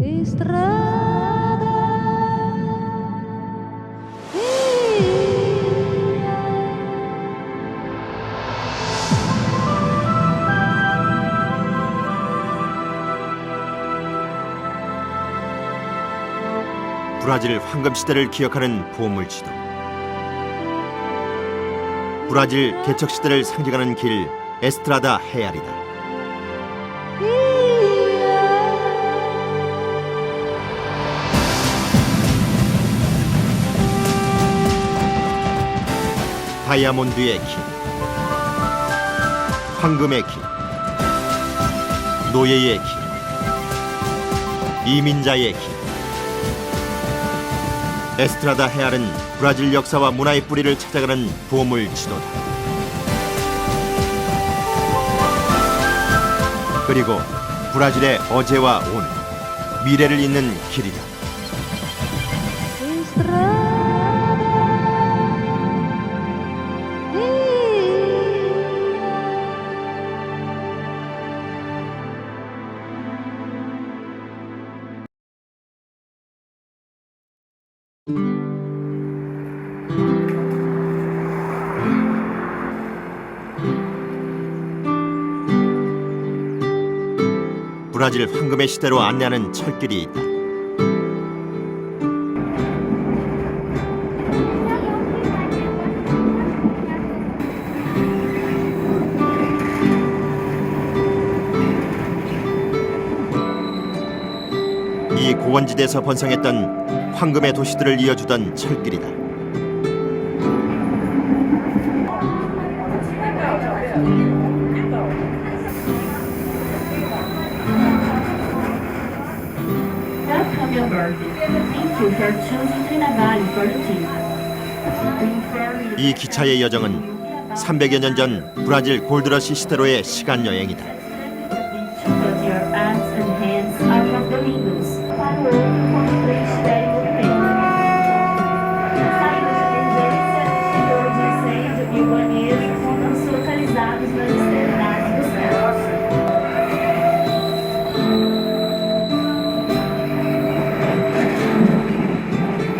Estrada 브라질 황금 시대를 기억하는 보물지도. 브라질 개척 시대를 상징하는 길 에스트라다 헤알이다. 다이아몬드의 길, 황금의 길, 노예의 길, 이민자의 길. 에스트라다 헤알은 브라질 역사와 문화의 뿌리를 찾아가는 보물 지도다. 그리고 브라질의 어제와 오늘, 미래를 잇는 길이다. 브라질 황금의 시대로 안내하는 철길이 있다. 이 고원지대에서 번성했던 황금의 도시들을 이어주던 철길이다. 이 기차의 여정은 300여 년 전 브라질 골드러시 시대로의 시간 여행이다.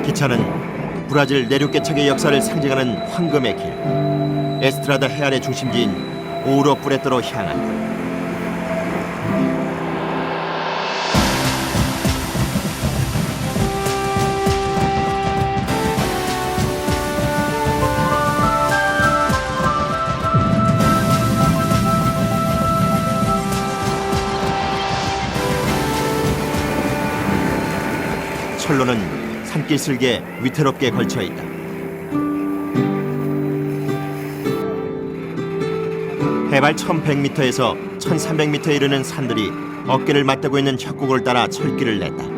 기차는 브라질 내륙 개척의 역사를 상징하는 황금의 길, 에스트라다 헤알의 중심지인 오우로 프레토로 향한다. 철로는 산길 슬게 위태롭게 걸쳐 있다. 해발 1100m에서 1300m에 이르는 산들이 어깨를 맞대고 있는 협곡을 따라 철길을 냈다.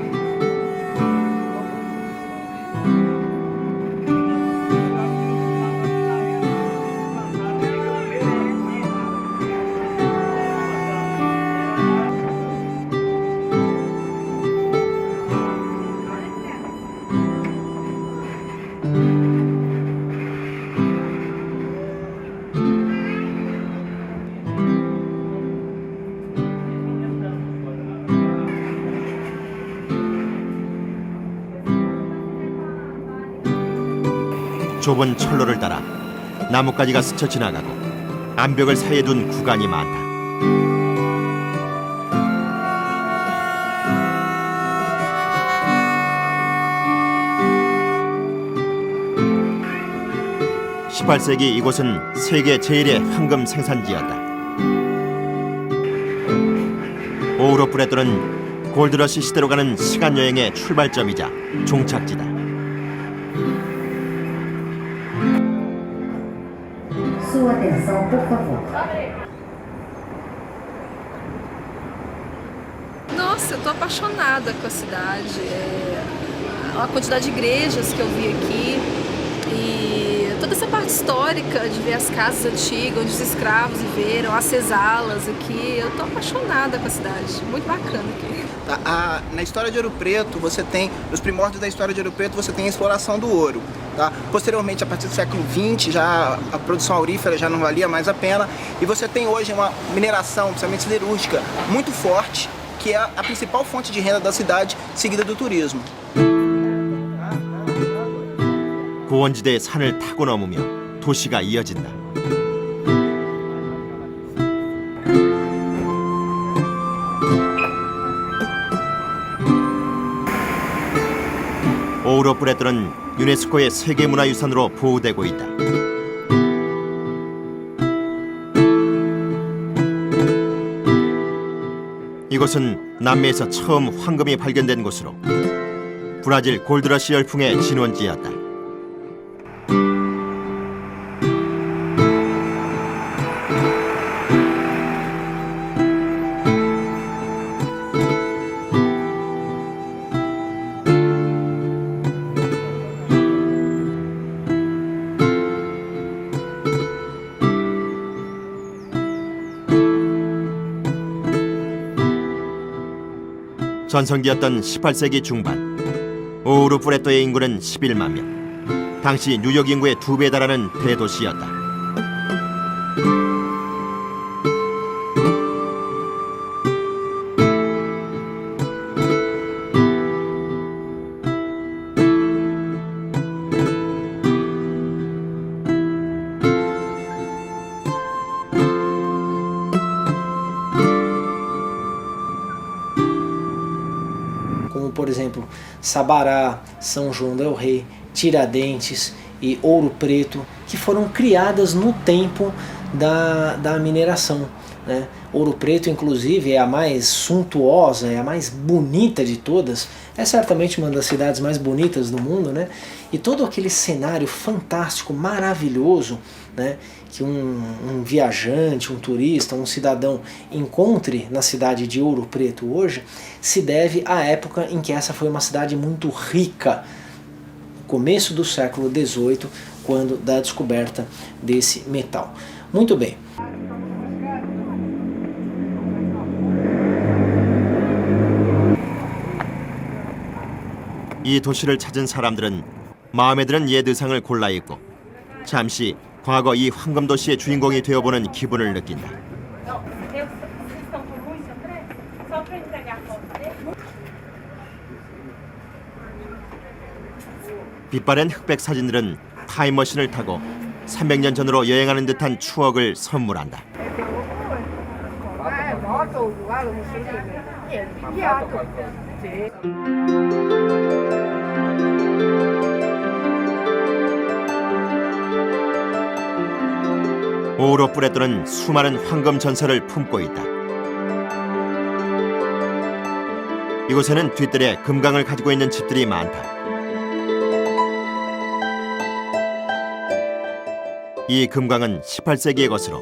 좁은 철로를 따라 나뭇가지가 스쳐 지나가고 암벽을 사이에 둔 구간이 많다. (18세기) 이곳은 세계 제1의 황금 생산지였다. 오우로 프레토는 골드러시 시대로 가는 시간 여행의 출발점이자 종착지다. Sua atenção, por favor. Nossa, eu tô apaixonada com a cidade. A quantidade de igrejas que eu vi aqui e toda essa parte histórica de ver as casas antigas onde os escravos viveram, as cesalas aqui. Eu tô apaixonada com a cidade. Muito bacana aqui. Na história de Ouro Preto, você tem, nos primórdios da história de Ouro Preto, você tem a exploração do ouro. Tá? Posteriormente, a partir do século XX, já a produção aurífera já não valia mais a pena. E você tem hoje uma mineração, principalmente siderúrgica, muito forte. que é a principal fonte de renda da cidade, seguida do turismo. 고원지대의 산을 타고 넘으며 도시가 이어진다. 오우로 브레또는 유네스코의 세계문화유산으로 보호되고 있다. 이곳은 남미에서 처음 황금이 발견된 곳으로 브라질 골드러시 열풍의 진원지였다. 전성기였던 18세기 중반, 오우루 브레또의 인구는 11만 명. 당시 뉴욕 인구의 2배에 달하는 대도시였다. Como, por exemplo, Sabará, São João del Rei, Tiradentes e Ouro Preto, que foram criadas no tempo da mineração, né? Ouro Preto, inclusive, é a mais suntuosa, é a mais bonita de todas, é certamente uma das cidades mais bonitas do mundo, né? E todo aquele cenário fantástico, maravilhoso, né, que um viajante, um turista, um cidadão encontre na cidade de Ouro Preto hoje, se deve à época em que essa foi uma cidade muito rica, começo do século XVIII, quando da descoberta desse metal. Muito bem. 이 도시를 찾은 사람들은 마음에 드는 옛 의상을 골라 입고 잠시 과거 이 황금 도시의 주인공이 되어보는 기분을 느낀다. 빛바랜 흑백 사진들은 타임머신을 타고 300년 전으로 여행하는 듯한 추억을 선물한다. 오우로 브레또는 수많은 황금 전설을 품고 있다. 이곳에는 뒤뜰에 금강을 가지고 있는 집들이 많다. 이 금강은 18세기의 것으로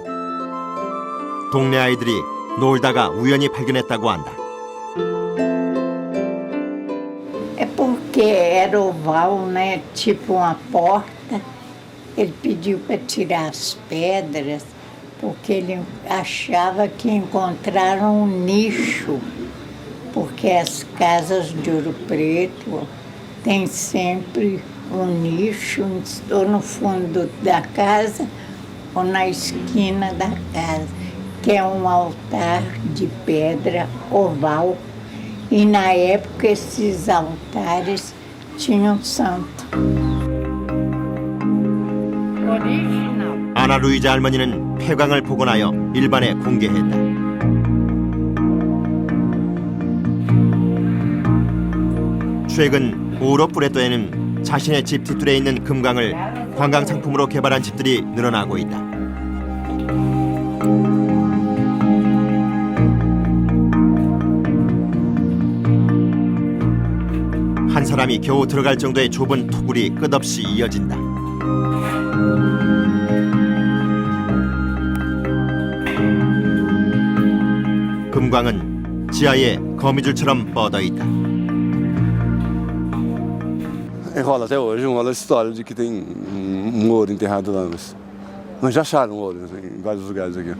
동네 아이들이 놀다가 우연히 발견했다고 한다. É porque era oval, né? Tipo uma porta. Ele pediu para tirar as pedras, porque ele achava que encontraram um nicho, porque as casas de Ouro Preto têm sempre um nicho, ou no fundo da casa, ou na esquina da casa, que é um altar de pedra oval. E na época esses altares tinham santo. 아나 루이자 할머니는 폐광을 복원하여 일반에 공개했다. 최근 오우로 브레또에는 자신의 집 뒤뜰에 있는 금강을 관광 상품으로 개발한 집들이 늘어나고 있다. 한 사람이 겨우 들어갈 정도의 좁은 토굴이 끝없이 이어진다. 금광은 지하에 거미줄처럼 뻗어 있다. Enrola até hoje, rola a história de que tem um ouro enterrado lá. Mas já acharam ouro em vários lugares aqui.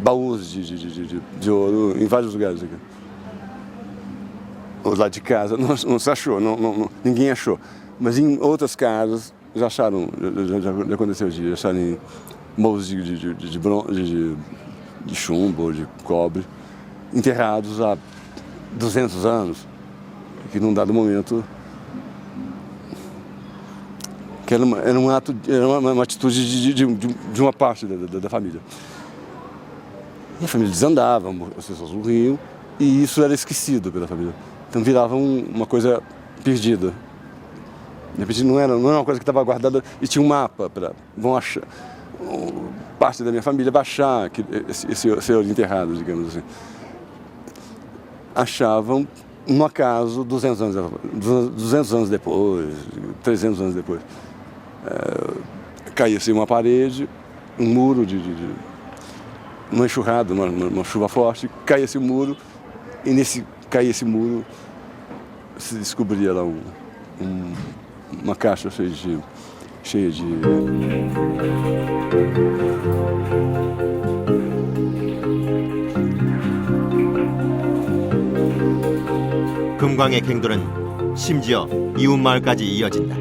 Baús de ouro em vários lugares aqui. Os lá de casa não se achou, ninguém achou. Mas em outras casas já acharam, já aconteceu de acharem baús de chumbo, de cobre. enterrados há 200 anos, que num dado momento que era um ato, era uma atitude de uma parte da família. E a família desandava, as pessoas morriam, e isso era esquecido pela família. Então virava uma coisa perdida. De repente não era uma coisa que estava guardada e tinha um mapa para vão achar. Parte da minha família vai achar que esse senhor enterrado, digamos assim. Achavam, no acaso, 200 anos depois, 300 anos depois. Caía-se uma parede, um muro uma enxurrada, uma chuva forte, caía-se o muro, e nesse caía esse muro se descobria lá uma caixa cheia de 금광의 갱도는 심지어 이웃마을까지 이어진다.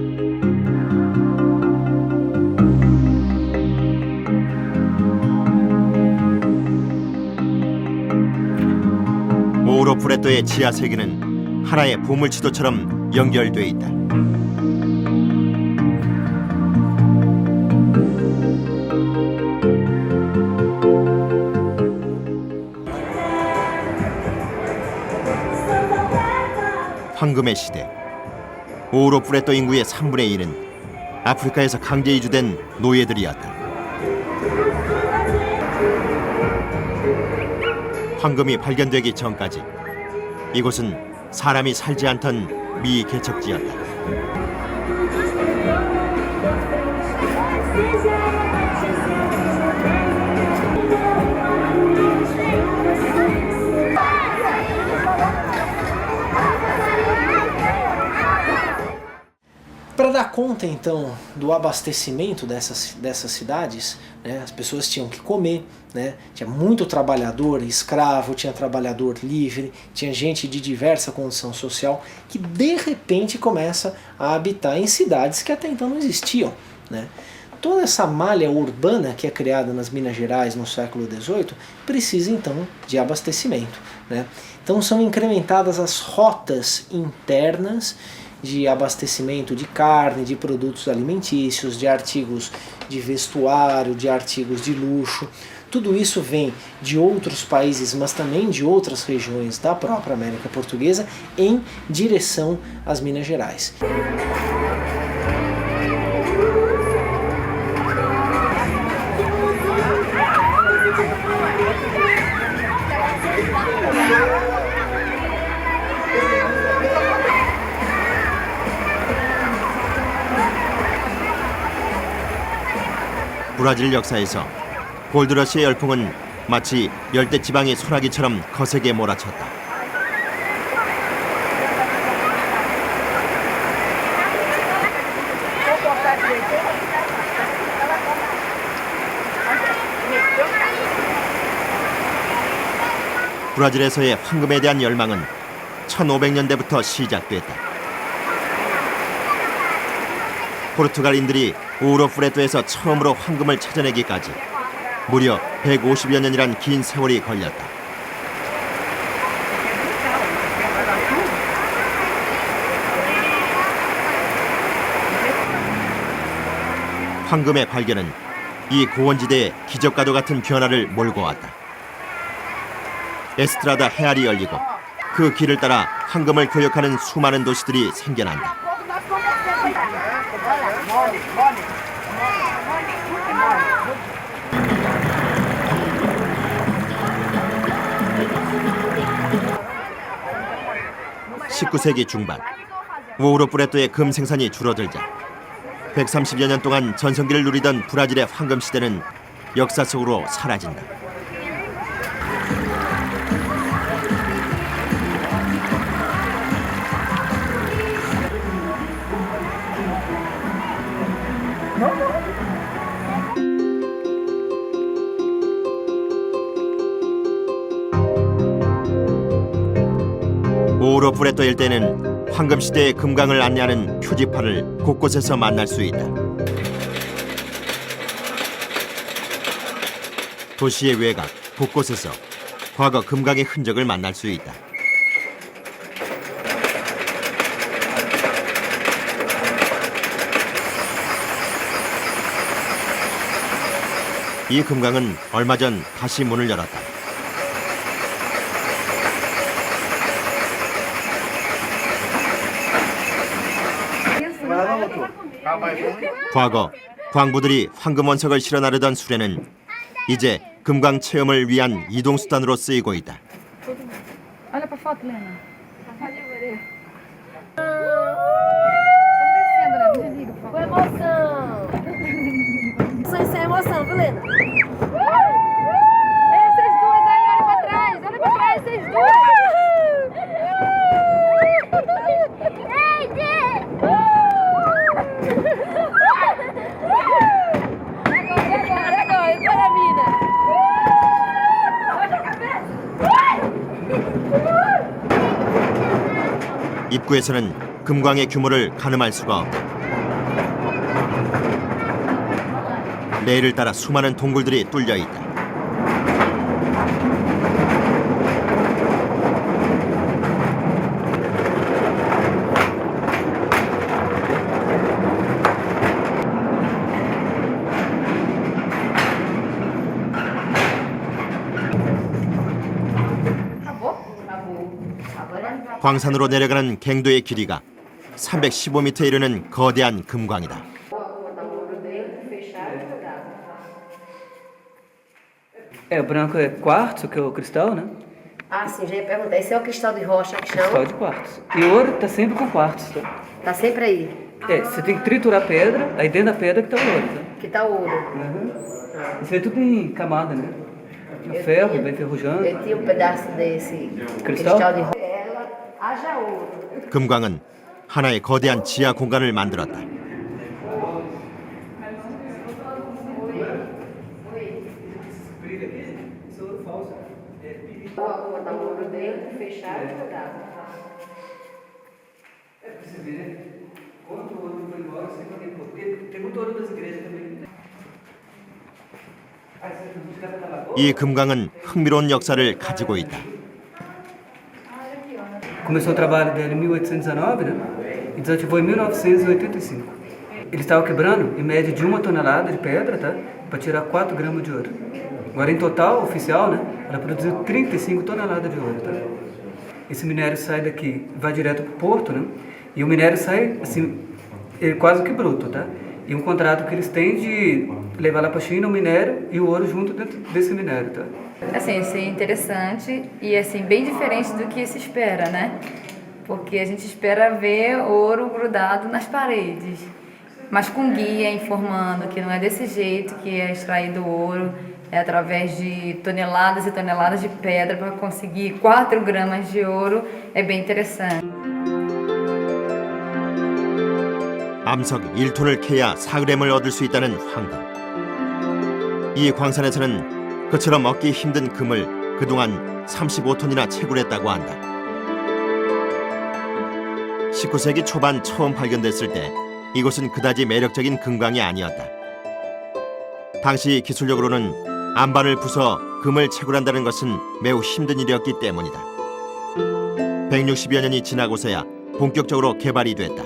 오우로 프레토의 지하 세계는 하나의 보물지도처럼 연결돼 있다. 황금의 시대. 오우로 프레토 인구의 3분의 1은 아프리카에서 강제 이주된 노예들이었다. 황금이 발견되기 전까지 이곳은 사람이 살지 않던 미개척지였다. Para dar conta então do abastecimento dessas cidades, né, as pessoas tinham que comer, né, tinha muito trabalhador escravo, tinha trabalhador livre, tinha gente de diversa condição social que de repente começa a habitar em cidades que até então não existiam, né. Toda essa malha urbana que é criada nas Minas Gerais no século XVIII precisa então de abastecimento, né. Então são incrementadas as rotas internas de abastecimento de carne, de produtos alimentícios, de artigos de vestuário, de artigos de luxo. Tudo isso vem de outros países, mas também de outras regiões da própria América Portuguesa em direção às Minas Gerais. 브라질 역사에서 골드러시의 열풍은 마치 열대지방의 소나기처럼 거세게 몰아쳤다. 브라질에서의 황금에 대한 열망은 1500년대부터 시작됐다. 포르투갈인들이 오우로 프레토에서 처음으로 황금을 찾아내기까지 무려 150여 년이란 긴 세월이 걸렸다. 황금의 발견은 이 고원지대에 기적과도 같은 변화를 몰고 왔다. 에스트라다 해안이 열리고 그 길을 따라 황금을 교역하는 수많은 도시들이 생겨난다. (19세기) 중반 오우로 프레토의 금 생산이 줄어들자 130여 년 동안 전성기를 누리던 브라질의 황금 시대는 역사 속으로 사라진다. 오우로 프레토 일대는 황금 시대의 금강을 안내하는 표지판을 곳곳에서 만날 수 있다. 도시의 외곽 곳곳에서 과거 금강의 흔적을 만날 수 있다. 이 금강은 얼마 전 다시 문을 열었다. 과거 광부들이 황금 원석을 실어 나르던 수레는 이제 금강 체험을 위한 이동 수단으로 쓰이고 있다. Olha pra foto, Lena. Com emoção. Isso é emoção, viu, Lena? Vocês duas aí, olha pra trás, vocês duas. Agora, eu quero a mina. 입구에서는 금광의 규모를 가늠할 수가 없다. 레일을 따라 수많은 동굴들이 뚫려 있다. 광산으로 내려가는 갱도의 길이가 315m에 이르는 거대한 금광이다. O branco é quartzo, que é o cristal, né? Ah, sim, já ia perguntar. Esse é o cristal de rocha que chama? Cristal de quartzo. E ouro tá sempre com quartzo, tá? Tá sempre aí. Você tem que triturar a pedra, aí dentro da pedra que tá o ouro, tá? Que tá o ouro. Isso aí tudo em camada, né? No ferro, vai enferrujando. Eu tinha um pedaço desse Cristal? de rocha. Ela haja ouro. 금광은 하나의 거대한 지하 공간을 만들었다. Vou botar o ouro dentro, fechar e jogar. Quanto o ouro foi embora, tem muito ouro das igrejas também. 이 금광은 흥미로운 역사를 가지고 있다. Começou o trabalho dele em 1819, né? E desativou em 1985. Ele estava quebrando em média de 1 tonelada de pedra, tá? Para tirar 4 gramas de ouro. Agora, em total, oficial, né? Ela produziu 35 toneladas de ouro, tá? Esse minério sai daqui, vai direto para o porto, né? E o minério sai, assim, quase que bruto, tá? E um contrato que eles têm de levar lá para a China o minério e o ouro junto dentro desse minério, tá? Assim, isso é interessante e assim bem diferente do que se espera, né? Porque a gente espera ver ouro grudado nas paredes, mas com guia informando que não é desse jeito que é extraído o ouro, é através de toneladas e toneladas de pedra para conseguir 4 gramas de ouro, é bem interessante. 암석 1톤을 캐야 4g을 얻을 수 있다는 황금. 이 광산에서는 그처럼 얻기 힘든 금을 그동안 35톤이나 채굴했다고 한다. 19세기 초반 처음 발견됐을 때 이곳은 그다지 매력적인 금광이 아니었다. 당시 기술력으로는 안반을 부숴 금을 채굴한다는 것은 매우 힘든 일이었기 때문이다. 160여 년이 지나고서야 본격적으로 개발이 됐다.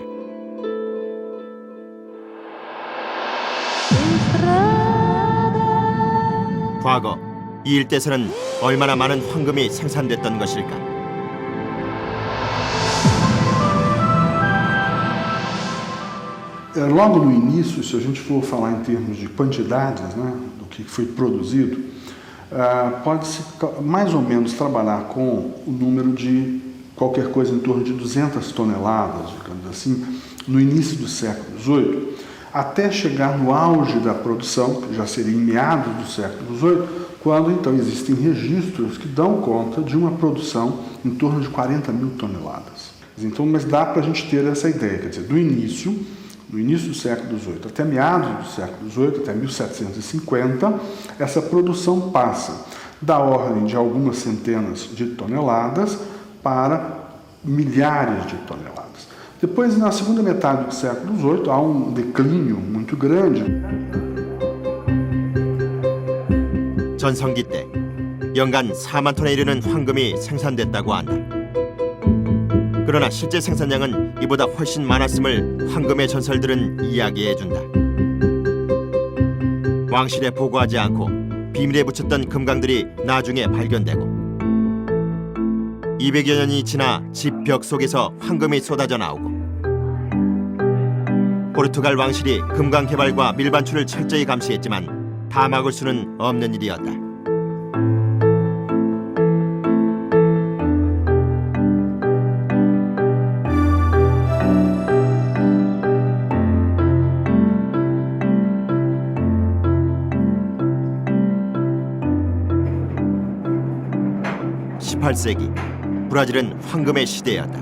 과거 이 일대에서는 얼마나 많은 황금이 생산됐던 것일까? Logo no início, se a gente for falar em termos de quantidades, né, do que foi produzido, pode-se mais ou menos trabalhar com o número de qualquer coisa em torno de 200 toneladas, digamos assim, no início do século XVIII, até chegar no auge da produção, que já seria em meados do século XVIII, quando então existem registros que dão conta de uma produção em torno de 40 mil toneladas. Então, mas dá para a gente ter essa ideia, quer dizer, do início, no início do século XVIII até meados do século XVIII, até 1750, essa produção passa da ordem de algumas centenas de toneladas para milhares de toneladas. Depois, na segunda metade do século XVIII, há um declínio muito grande. 전성기 때 연간 4만 톤에 이르는 황금이 생산됐다고 한다. 그러나 실제 생산량은 이보다 훨씬 많았음을 황금의 전설들은 이야기해준다. 왕실에 보고하지 않고 비밀에 붙였던 금강들이 나중에 발견되고 200여 년이 지나 집 벽 속에서 황금이 쏟아져 나오고 포르투갈 왕실이 금강 개발과 밀반출을 철저히 감시했지만 다 막을 수는 없는 일이었다. (18세기) 브라질은 황금의 시대였다.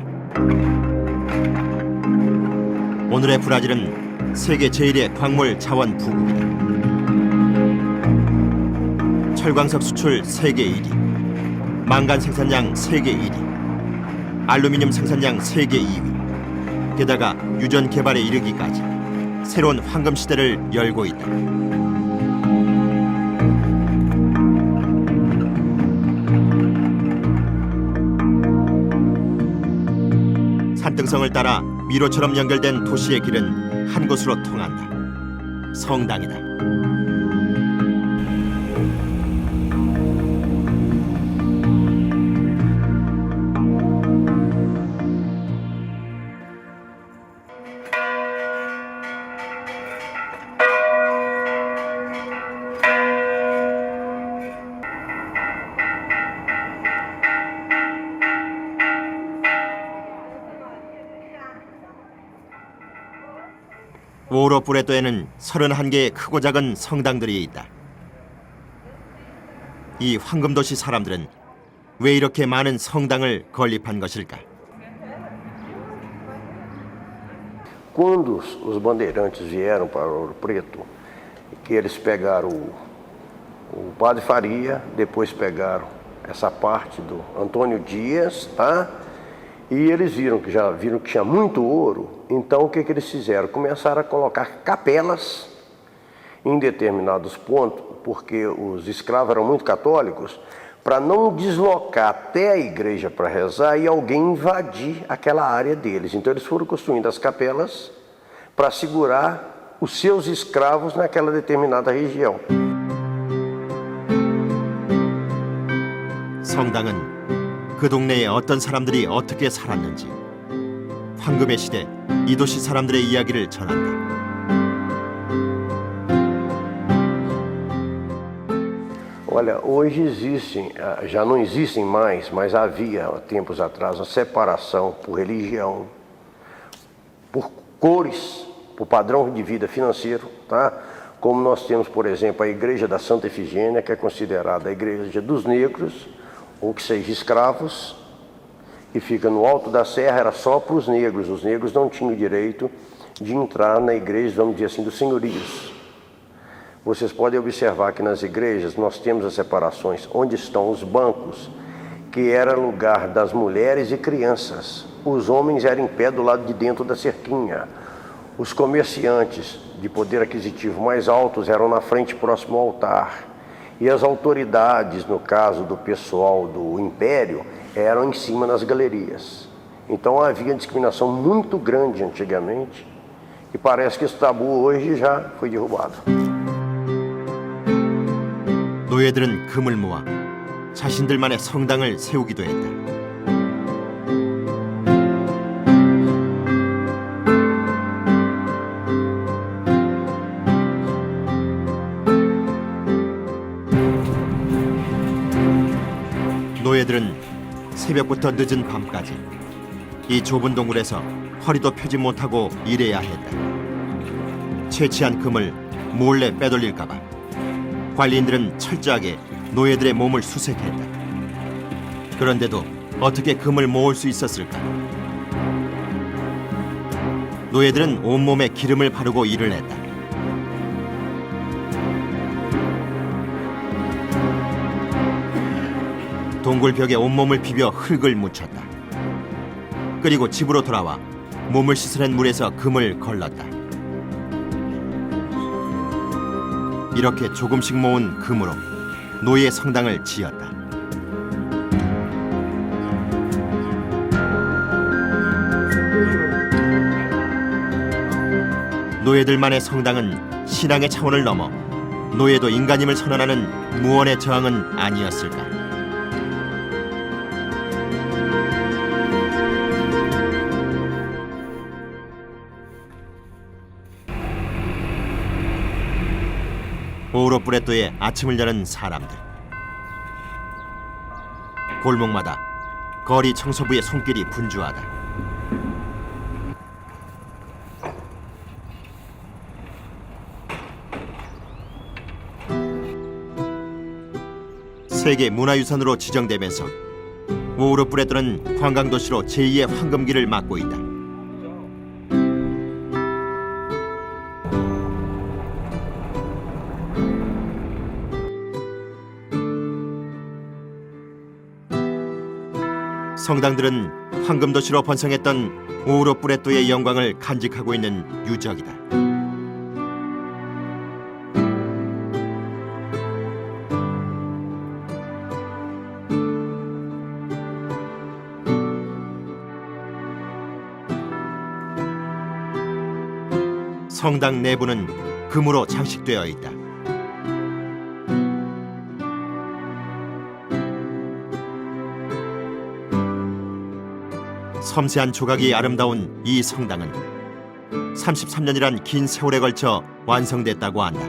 오늘의 브라질은 세계 제1의 광물 자원 부국이다. 철광석 수출 세계 1위, 망간 생산량 세계 1위, 알루미늄 생산량 세계 2위, 게다가 유전 개발에 이르기까지 새로운 황금 시대를 열고 있다. 산등성을 따라 미로처럼 연결된 도시의 길은 한 곳으로 통한다. 성당이다. 오로 뿌레토에는 31개의 크고 작은 성당들이 있다. 이 황금도시 사람들은 왜 이렇게 많은 성당을 건립한 것일까? Quando os bandeirantes vieram para Ouro Preto, que eles pegaram o Padre Faria, depois pegaram essa parte do Antônio Dias, tá? E eles viram que tinha muito ouro, então o que eles fizeram? Começaram a colocar capelas em determinados pontos, porque os escravos eram muito católicos, para não deslocar até a igreja para rezar e alguém invadir aquela área deles. Então eles foram construindo as capelas para segurar os seus escravos naquela determinada região. 성당은 그 동네에 어떤 사람들이 어떻게 살았는지 황금의 시대 이 도시 사람들의 이야기를 전한다. Olha, hoje existem, já não existem mais, mas havia tempos atrás a separação por religião, por cores, por padrão de vida financeiro, tá? Como nós temos, por exemplo, a Igreja da Santa Efigênia, que é considerada a Igreja dos Negros, ou que seja escravos, que fica no alto da serra, era só para os negros. Os negros não tinham direito de entrar na igreja, vamos dizer assim, dos senhorios. Vocês podem observar que nas igrejas nós temos as separações, onde estão os bancos, que era lugar das mulheres e crianças. Os homens eram em pé do lado de dentro da cerquinha. Os comerciantes de poder aquisitivo mais altos eram na frente, próximo ao altar. E as autoridades, no caso do pessoal do Império, eram em cima nas galerias. Então havia discriminação muito grande antigamente e parece que esse tabu hoje já foi derrubado. 노예들은 금을 모아 자신들만의 성당을 세우기도 했다. 노예들은 새벽부터 늦은 밤까지 이 좁은 동굴에서 허리도 펴지 못하고 일해야 했다. 채취한 금을 몰래 빼돌릴까 봐 관리인들은 철저하게 노예들의 몸을 수색했다. 그런데도 어떻게 금을 모을 수 있었을까? 노예들은 온몸에 기름을 바르고 일을 했다. 동굴 벽에 온몸을 비벼 흙을 묻혔다. 그리고 집으로 돌아와 몸을 씻어낸 물에서 금을 걸렀다. 이렇게 조금씩 모은 금으로 노예 성당을 지었다. 노예들만의 성당은 신앙의 차원을 넘어 노예도 인간임을 선언하는 무언의 저항은 아니었을까. 오우로 프레토의 아침을 여는 사람들. 골목마다 거리 청소부의 손길이 분주하다. 세계 문화유산으로 지정되면서 오우로 프레토는 관광도시로 제2의 황금기를 맞고 있다. 성당들은 황금도시로 번성했던 오우로 프레토의 영광을 간직하고 있는 유적이다. 성당 내부는 금으로 장식되어 있다. 섬세한 조각이 아름다운 이 성당은 33년이란 긴 세월에 걸쳐 완성됐다고 한다.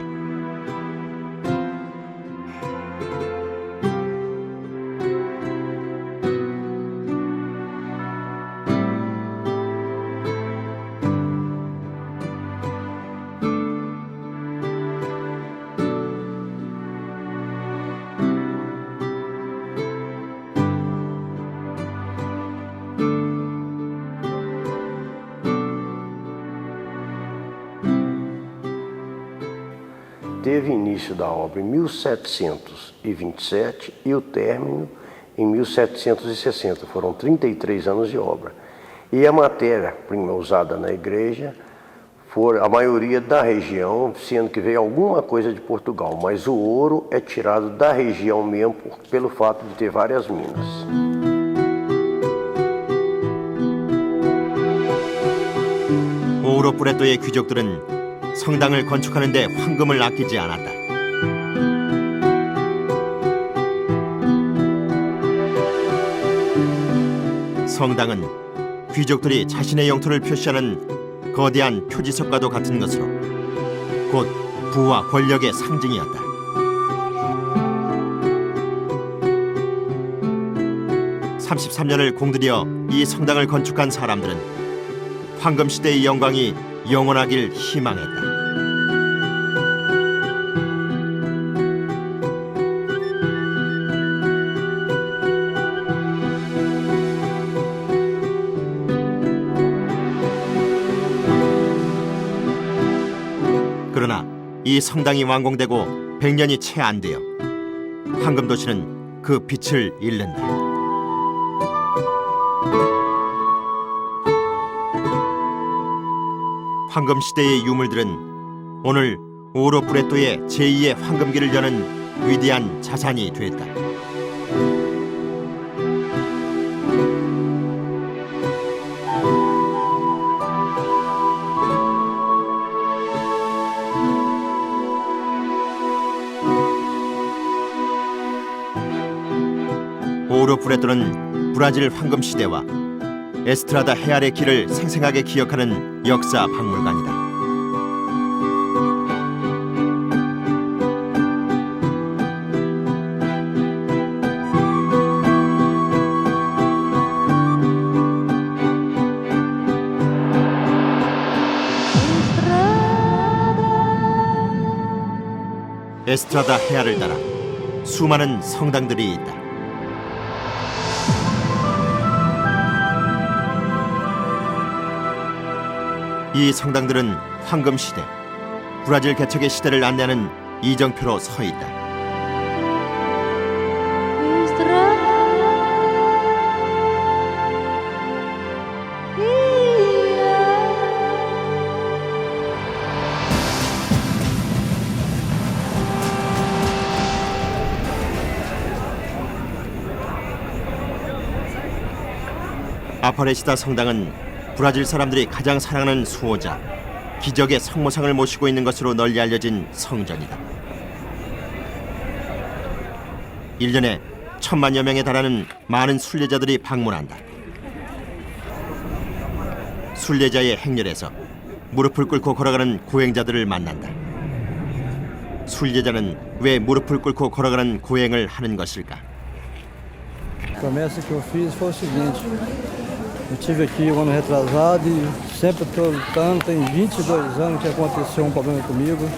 Teve início da obra em 1727 e o término em 1760. Foram 33 anos de obra. E a matéria-prima usada na igreja foi a maioria da região, sendo que veio alguma coisa de Portugal, mas o ouro é tirado da região mesmo pelo fato de ter várias minas. 오우로 프레토의 귀족들은 성당을 건축하는 데 황금을 아끼지 않았다. 성당은 귀족들이 자신의 영토를 표시하는 거대한 표지석과도 같은 것으로 곧 부와 권력의 상징이었다. (33년을) 공들여 이 성당을 건축한 사람들은 황금시대의 영광이 영원하길 희망했다. 그러나 이 성당이 완공되고 100년이 채 안 되어 황금도시는 그 빛을 잃는다. 황금시대의 유물들은 오늘 오우로 프레토의 제2의 황금기를 여는 위대한 자산이 됐다. 오우로 프레토는 브라질 황금시대와 에스트라다 헤알의 길을 생생하게 기억하는 역사 박물관이다. 에스트라다 헤알을 따라 수많은 성당들이 있다. 이 성당들은 황금시대, 브라질 개척의 시대를 안내하는 이정표로 서 있다. 아파레시다 성당은 브라질 사람들이 가장 사랑하는 수호자, 기적의 성모상을 모시고 있는 것으로 널리 알려진 성전이다. 1년에 1000만여 명에 달하는 많은 순례자들이 방문한다. 순례자의 행렬에서 무릎을 꿇고 걸어가는 고행자들을 만난다. 순례자는 왜 무릎을 꿇고 걸어가는 고행을 하는 것일까? A promessa que eu fiz foi o seguinte: eu tive aqui um ano retrasado e sempre estou lutando, tem 22 anos que aconteceu um problema comigo,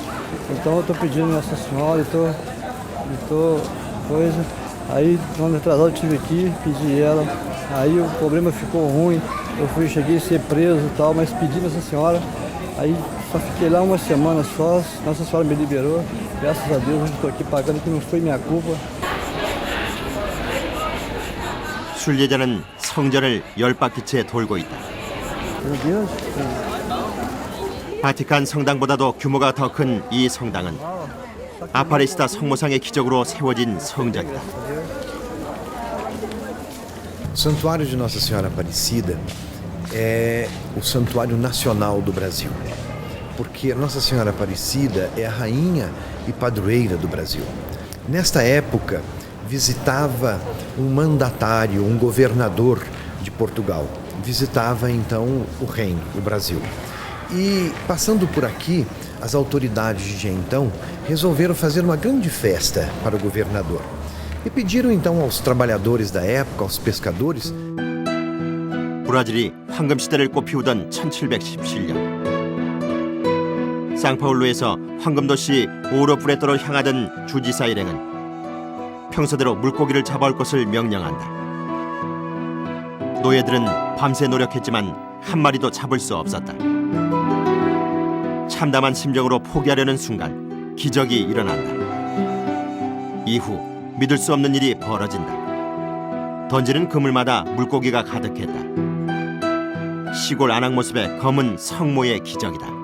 então eu estou pedindo a Nossa Senhora, coisa. Aí, no ano retrasado eu estive aqui, pedi ela, aí o problema ficou ruim, cheguei a ser preso e tal, mas pedi Nossa Senhora, aí só fiquei lá uma semana só, Nossa Senhora me liberou, graças a Deus, hoje estou aqui pagando que não foi minha culpa. 순례자는 성전을 10바퀴째 돌고 있다. 바티칸 성당보다도 규모가 더 큰 이 성당은 아파레시다 성모상의 기적으로 세워진 성전이다. O Santuário de Nossa Senhora Aparecida é o santuário nacional do Brasil, porque Nossa Senhora Aparecida é a rainha e padroeira do Brasil. Nesta época, visitava um mandatário, um governador de Portugal. Visitava então o reino, o Brasil. E passando por aqui, as autoridades de então resolveram fazer uma grande festa para o governador. E pediram então aos trabalhadores da época, aos pescadores. 브라질이 황금 시대를 꽃피우던 1717년. 상파울루에서 황금도시 오우로 프레토로 향하던 주지사 일행은 평소대로 물고기를 잡아올 것을 명령한다. 노예들은 밤새 노력했지만 한 마리도 잡을 수 없었다. 참담한 심정으로 포기하려는 순간 기적이 일어난다. 이후 믿을 수 없는 일이 벌어진다. 던지는 그물마다 물고기가 가득했다. 시골 안악 모습의 검은 성모의 기적이다.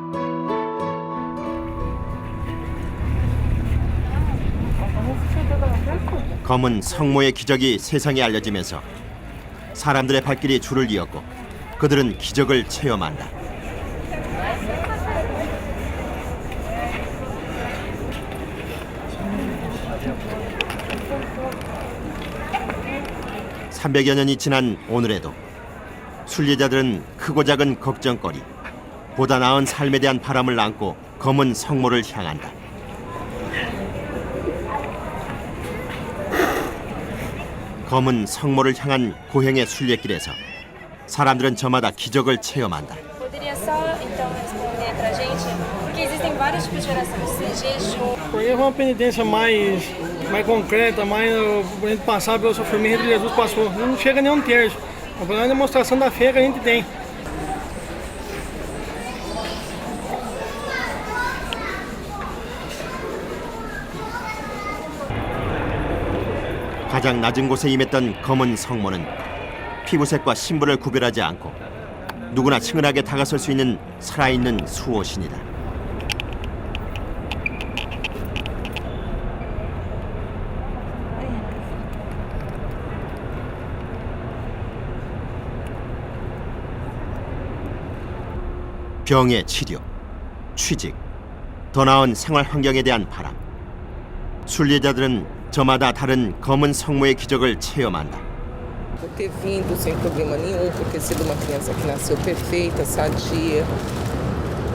검은 성모의 기적이 세상에 알려지면서 사람들의 발길이 줄을 이었고 그들은 기적을 체험한다. (300여) 년이 지난 오늘에도 순례자들은 크고 작은 걱정거리, 보다 나은 삶에 대한 바람을 안고 검은 성모를 향한다. 검은 성모를 향한 고행의 순례길에서 사람들은 저마다 기적을 체험한다. Poderia só então responder pra gente, porque existem vários tipos de oração, jejum. Porque é uma penitência mais concreta, mais pra gente passar pelo sofrimento que Jesus passou. Não chega nem um terço. É uma demonstração da fé que a gente tem. 가장 낮은 곳에 임했던 검은 성모는 피부색과 신분을 구별하지 않고 누구나 친근하게 다가설 수 있는 살아있는 수호신이다. 병의 치료, 취직, 더 나은 생활 환경에 대한 바람. 순례자들은 저마다 다른 검은 성모의 기적을 체험한다. Por ter vindo sem problema nenhum, por ter sido uma criança que nasceu perfeita, sadia.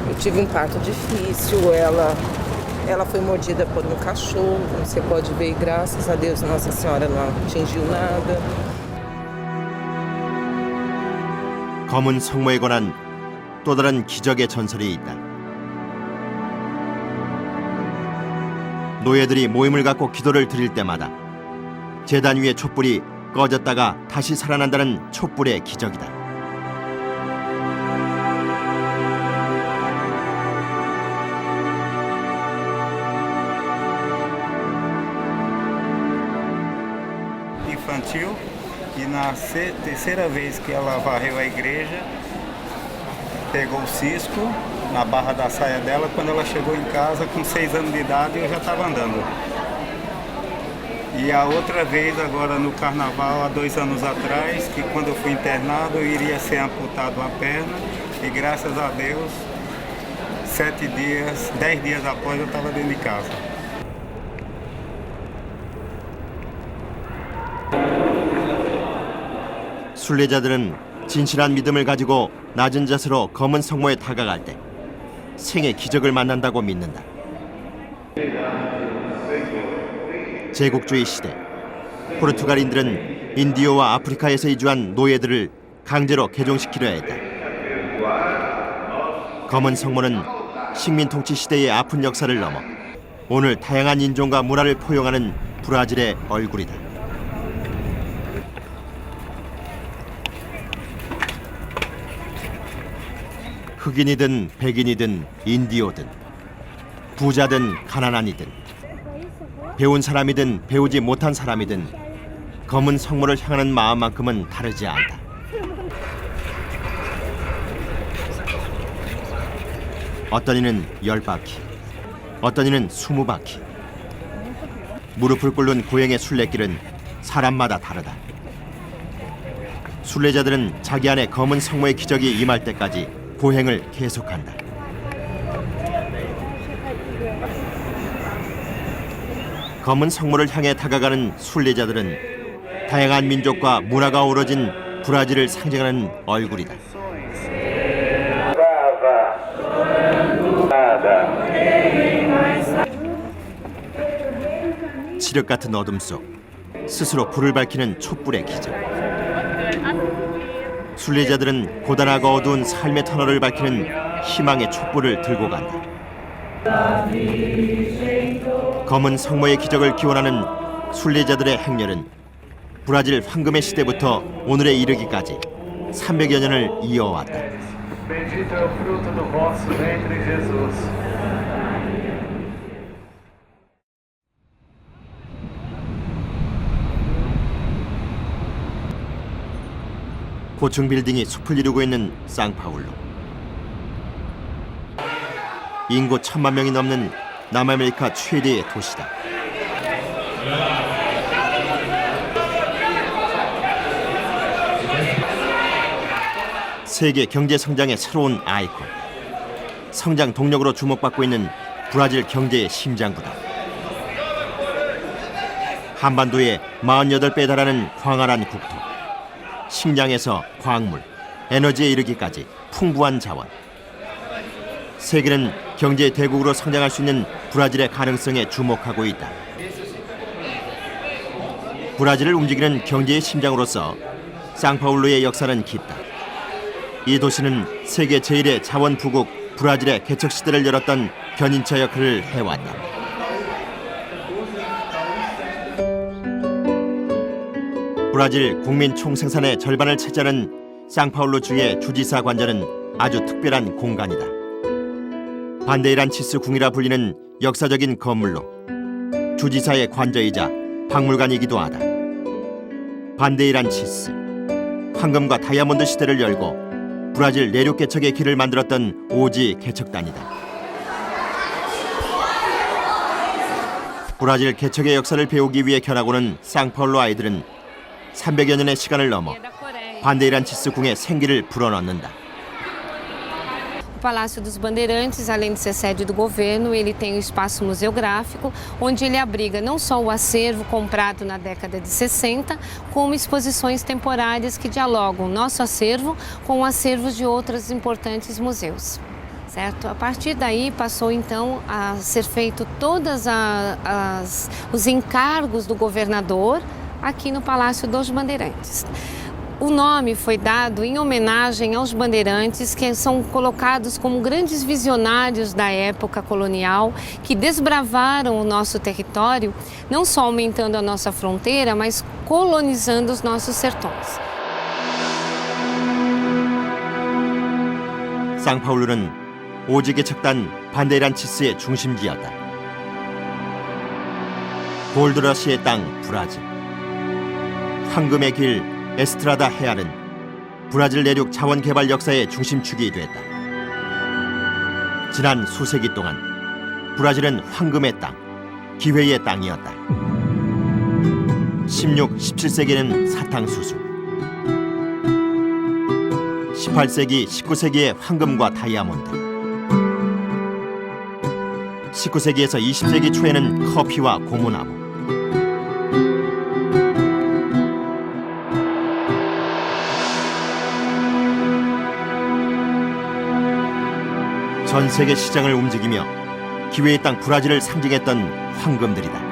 Eu tive um parto difícil, ela foi mordida por um cachorro, como você pode ver, e graças a Deus Nossa Senhora não atingiu nada. 검은 성모에 관한 또 다른 기적의 전설이 있다. 노예들이 모임을 갖고 기도를 드릴 때마다 제단 위의 촛불이 꺼졌다가 다시 살아난다는 촛불의 기적이다. Infantil, e na terceira vez que ela varreu a igreja, pegou o cisco na barra da saia dela. Quando ela chegou em casa com 6 anos de idade, eu já estava andando. E a outra vez agora no carnaval, há 2 anos atrás, que quando eu fui internado eu iria ser amputado uma perna e graças a Deus, 10 dias após eu estava dentro de casa. 순례자들은 진실한 믿음을 가지고 낮은 자세로 검은 성모에 다가갈 때 생의 기적을 만난다고 믿는다. 제국주의 시대, 포르투갈인들은 인디오와 아프리카에서 이주한 노예들을 강제로 개종시키려 했다. 검은 성모는 식민 통치 시대의 아픈 역사를 넘어 오늘 다양한 인종과 문화를 포용하는 브라질의 얼굴이다. 흑인이든 백인이든 인디오든 부자든 가난한이든 배운 사람이든 배우지 못한 사람이든 검은 성모를 향하는 마음만큼은 다르지 않다. 어떤 이는 10바퀴, 어떤 이는 20바퀴. 무릎을 꿇는 고행의 순례길은 사람마다 다르다. 순례자들은 자기 안에 검은 성모의 기적이 임할 때까지 고행을 계속한다. 검은 성모를 향해 다가가는 순례자들은 다양한 민족과 문화가 어우러진 브라질을 상징하는 얼굴이다. 칠흑 같은 어둠 속 스스로 불을 밝히는 촛불의 기적. 순례자들은 고단하고 어두운 삶의 터널을 밝히는 희망의 촛불을 들고 간다. 검은 성모의 기적을 기원하는 순례자들의 행렬은 브라질 황금의 시대부터 오늘에 이르기까지 300여 년을 이어왔다. 고층 빌딩이 숲을 이루고 있는 상파울루. 인구 1000만 명이 넘는 남아메리카 최대의 도시다. 세계 경제 성장의 새로운 아이콘. 성장 동력으로 주목받고 있는 브라질 경제의 심장부다. 한반도의 48배에 달하는 광활한 국토. 식량에서 광물, 에너지에 이르기까지 풍부한 자원. 세계는 경제 대국으로 성장할 수 있는 브라질의 가능성에 주목하고 있다. 브라질을 움직이는 경제의 심장으로서 상파울루의 역사는 깊다. 이 도시는 세계 제1의 자원 부국 브라질의 개척 시대를 열었던 견인처 역할을 해왔다. 브라질 국민 총생산의 절반을 차지하는 상파울루 주의 주지사 관저는 아주 특별한 공간이다. 반데이란치스 궁이라 불리는 역사적인 건물로 주지사의 관저이자 박물관이기도 하다. 반데이란치스, 황금과 다이아몬드 시대를 열고 브라질 내륙 개척의 길을 만들었던 오지 개척단이다. 브라질 개척의 역사를 배우기 위해 견학 오는 상파울루 아이들은 300여 년의 시간을 넘어 반데이란치스 궁의 생기를 불어넣는다. O Palácio dos Bandeirantes, além de ser sede do governo, ele tem um espaço museográfico, onde ele abriga não só o acervo comprado na década de 60, como exposições temporárias que dialogam nosso acervo com o acervo de outros importantes museus. Certo? A partir daí passou então a ser feito todos os encargos do governador aqui no Palácio dos Bandeirantes. O nome foi dado em homenagem aos bandeirantes, que são colocados como grandes visionários da época colonial, que desbravaram o nosso território, não só aumentando a nossa fronteira, mas colonizando os nossos sertões. 상파울루는 오지 개척단 반데이란치스의 중심지였다. 골드러시의 땅 브라질, 황금의 길 에스트라다 해안은 브라질 내륙 자원 개발 역사의 중심축이 됐다. 지난 수세기 동안 브라질은 황금의 땅, 기회의 땅이었다. 16, 17세기에는 사탕수수, 18세기, 19세기의 황금과 다이아몬드, 19세기에서 20세기 초에는 커피와 고무나무, 전 세계 시장을 움직이며 기회의 땅 브라질을 상징했던 황금들이다.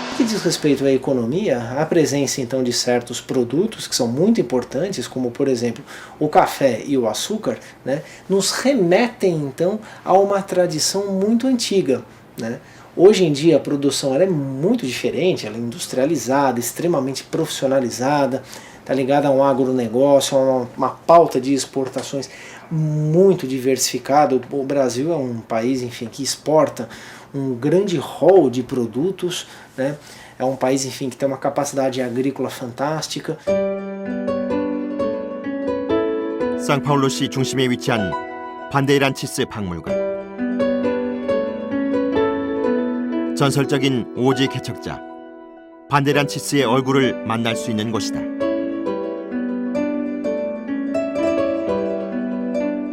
No que diz respeito à economia, a presença então de certos produtos que são muito importantes, como por exemplo o café e o açúcar, né, nos remetem então a uma tradição muito antiga, né? Hoje em dia a produção ela é muito diferente, ela é industrializada, extremamente profissionalizada, está ligada a um agronegócio, a uma pauta de exportações muito diversificada. O Brasil é um país, enfim, que exporta um grande rol de produtos, né? É um país, enfim, que tem uma capacidade agrícola fantástica. 상파울루시 중심에 위치한 반데이란치스 박물관. 전설적인 오지 개척자 반데이란치스의 얼굴을 만날 수 있는 곳이다.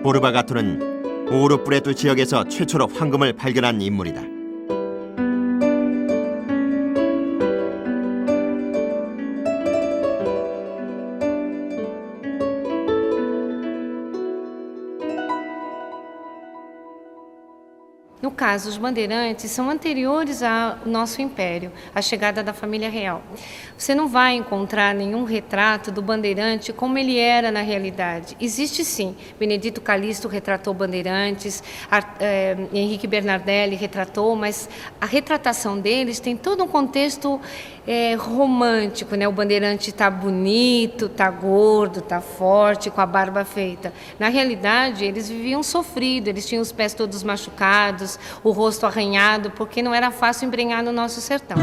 보르바 가토는 오우루 프레투 지역에서 최초로 황금을 발견한 인물이다. No caso, os bandeirantes são anteriores ao nosso império, à chegada da família real. Você não vai encontrar nenhum retrato do bandeirante como ele era na realidade. Existe sim. Benedito Calixto retratou bandeirantes, Henrique Bernardelli retratou, mas a retratação deles tem todo um contexto romântico, né? O bandeirante está bonito, está gordo, está forte, com a barba feita. Na realidade, eles viviam sofrido, eles tinham os pés todos machucados, o rosto arranhado, porque não era fácil embrenhar no nosso sertão.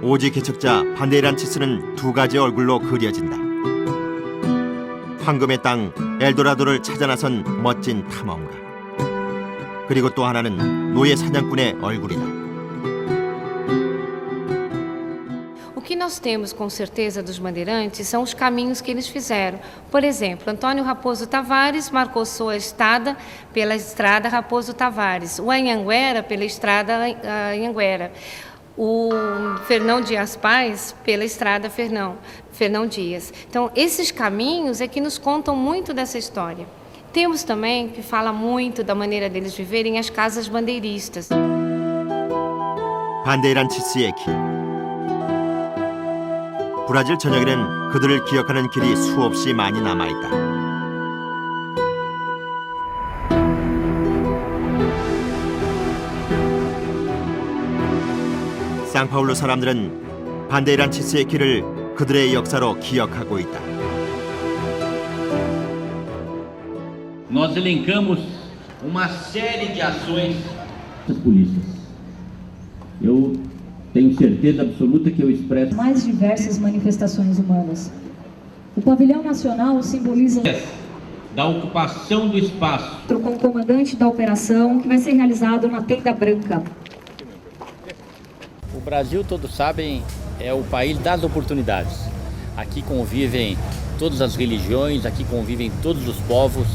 오지 개척자 반데이란치스는 두 가지 얼굴로 그려진다. 황금의 땅 엘도라도를 찾아 나선 멋진 탐험가. 그리고 또 하나는 노예 사냥꾼의 얼굴이다. O que nós temos com certeza dos bandeirantes são os caminhos que eles fizeram. Por exemplo, Antônio Raposo Tavares marcou sua estada pela estrada Raposo Tavares, o Anhanguera pela estrada Anhanguera, o Fernão Dias Paz pela estrada Fernão Dias. Então, esses caminhos é que nos contam muito dessa história. Temos também, que fala muito da maneira deles viverem, as casas bandeiristas. 반데이란치스의 길. 브라질 전역에는 그들을 기억하는 길이 수없이 많이 남아있다. 상파울루 사람들은 반데이란치스의 길을 그들의 역사로 기억하고 있다. Nós elencamos uma série de ações das polícias. Eu tenho certeza absoluta que eu expresso mais diversas manifestações humanas. O pavilhão nacional simboliza da ocupação do espaço com o comandante da operação que vai ser realizado na Tenda Branca. O Brasil, todos sabem, é o país das oportunidades. Aqui convivem todas as religiões, aqui convivem todos os povos.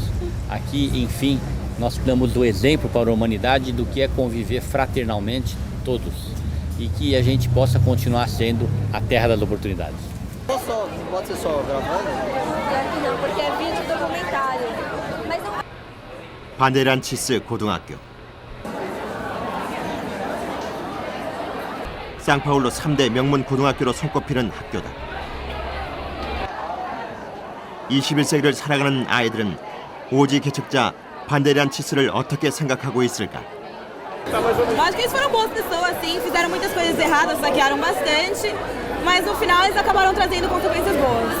Aqui, enfim, nós damos o exemplo para a humanidade do que é conviver fraternalmente todos. E que a gente possa continuar sendo a terra das oportunidades. Pode ser só gravando? Claro que não, porque é vídeo documentário. Mas não... 반데이란치스 고등학교. 상파울루 3대 명문 고등학교로 손꼽히는 학교다. 21세기를 살아가는 아이들은 오지 개척자 반데이란치스를 어떻게 생각하고 있을까? Eu acho que eles foram boas pessoas, sim, fizeram muitas coisas erradas, saquearam bastante, mas no final eles acabaram trazendo consequências boas.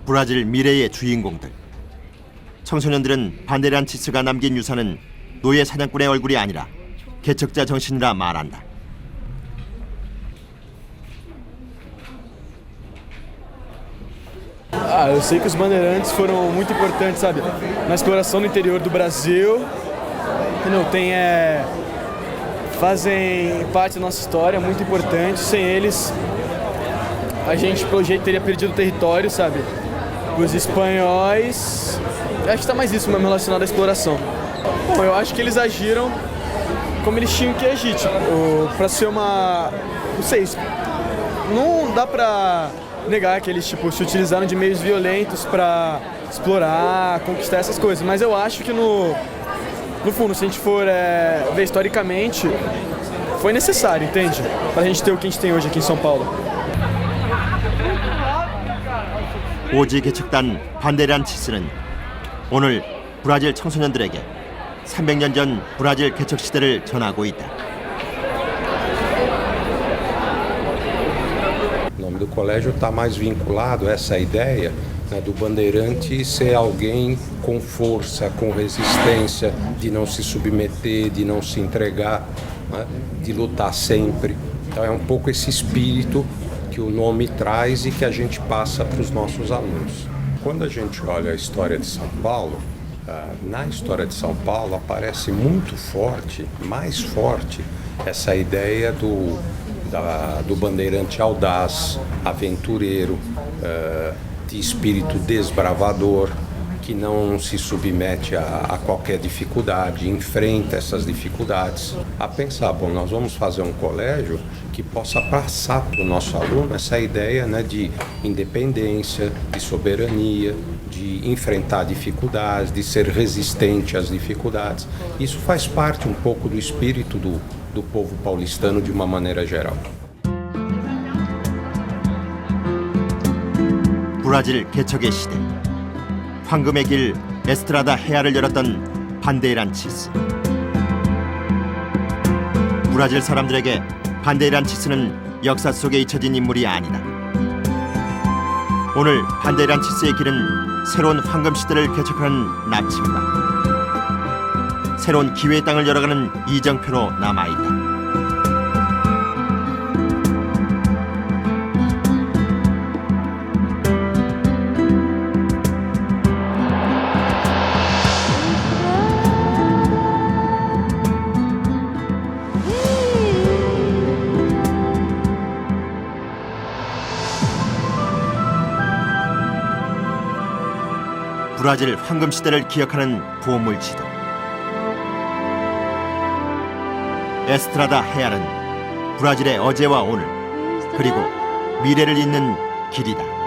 브라질 미래의 주인공들. 청소년들은 반데이란치스가 남긴 유산은 노예 사냥꾼의 얼굴이 아니라 개척자 정신이라 말한다. Eu sei que os bandeirantes foram muito importantes, sabe? Na exploração do interior do Brasil. Fazem parte da nossa história, muito importante. Sem eles, a gente, pelo jeito, teria perdido o território, sabe? Os espanhóis... Acho que está mais isso mesmo relacionado à exploração. Bom, eu acho que eles agiram como eles tinham que agir, tipo, pra ser uma... Não sei, não dá pra negar que eles se utilizaram de meios violentos pra explorar, conquistar essas coisas, mas eu acho que no fundo, se a gente for ver historicamente, foi necessário, entende? Pra gente ter o que a gente tem hoje aqui em São Paulo. 오지 개척단 반데란치스는 오늘 브라질 청소년들에게 300년 전 브라질 개척 시대를 전하고 있다. O nome do colégio está mais vinculado a essa ideia, né, do bandeirante ser alguém com força, com resistência, de não se submeter, de não se entregar, né, de lutar sempre. Então é um pouco esse espírito que o nome traz e que a gente passa para os nossos alunos. Quando a gente olha a história de São Paulo, na história de São Paulo aparece muito forte, mais forte, essa ideia do bandeirante audaz, aventureiro, de espírito desbravador, que não se submete a qualquer dificuldade, enfrenta essas dificuldades. A pensar, bom, nós vamos fazer um colégio que possa passar para o nosso aluno essa ideia, né, de independência, de soberania, de enfrentar dificuldades, de ser resistente às dificuldades. Isso faz parte um pouco do espírito do povo paulistano de uma maneira geral. 브라질 개척의 시대, 황금의 길 에스트라다 헤아를 열었던 반데이란치스. 브라질 사람들에게 반데이란치스는 역사 속에 잊혀진 인물이 아니다. 오늘 반데이란치스의 길은 새로운 황금 시대를 개척하는 납치과 새로운 기회의 땅을 열어가는 이정표로 남아있다. 브라질 황금 시대를 기억하는 보물지도. 에스트라다 헤아는 브라질의 어제와 오늘 그리고 미래를 잇는 길이다.